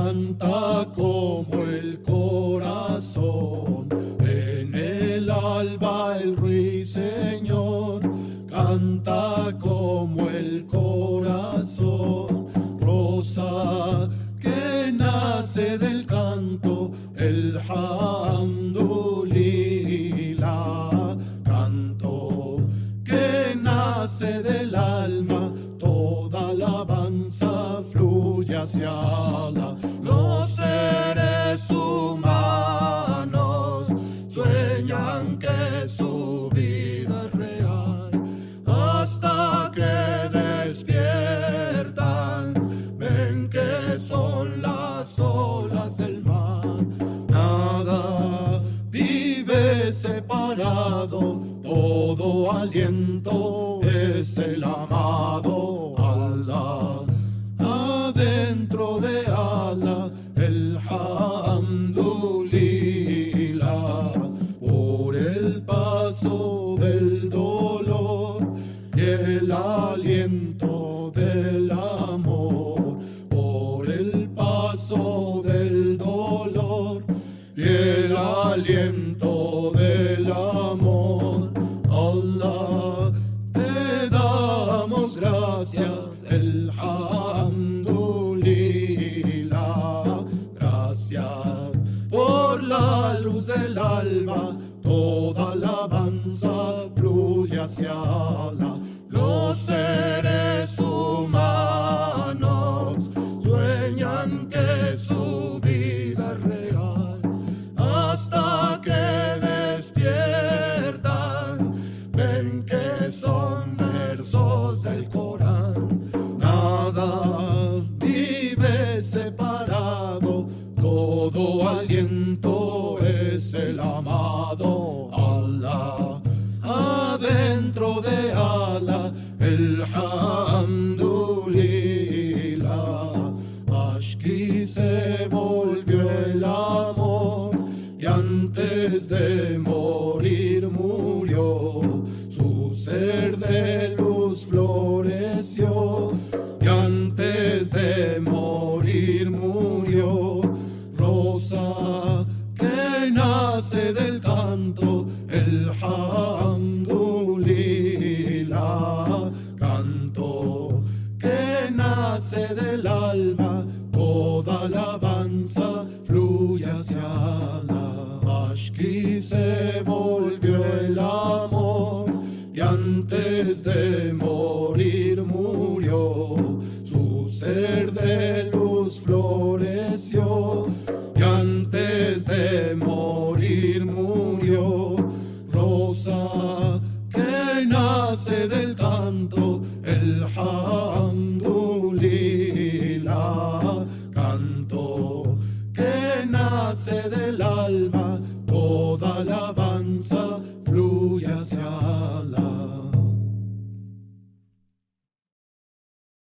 canta como el corazón. En el alba el ruiseñor canta como el corazón. Rosa que nace del canto, el hamdulillah. Canto que nace del alma, toda alabanza fluye hacia Allah. Los seres humanos sueñan que su vida es real, hasta que despiertan, ven que son las olas del mar. Nada vive separado, todo aliento es el amado Allah. Adentro de Allah el hamdulillah, por el paso del dolor y el aliento del amor. Por el paso del dolor y el aliento del amor. Allah, te damos gracias, el hamdulillah. Gracias por la luz del alba, toda alabanza fluye hacia Allah. Los seres humanos sueñan que su vida es real, hasta que despiertan, ven que son versos del Corán. Nada vive separado, todo aliento es el amado Allah. Adentro de Allah el hamdulillah. Ashki se volvió el amor y antes de morir murió. Su ser de luz floreció y antes de morir murió. Rosa que nace del canto, el hamdulillah. Canto que nace del alma, toda alabanza fluye hacia Allah. Ashki se volvió el amor y antes de morir murió. Su ser de luz floreció y antes de morir murió. Rosa que nace del canto, el hamdulillah. Canto que nace del alma, toda alabanza fluye hacia Allah.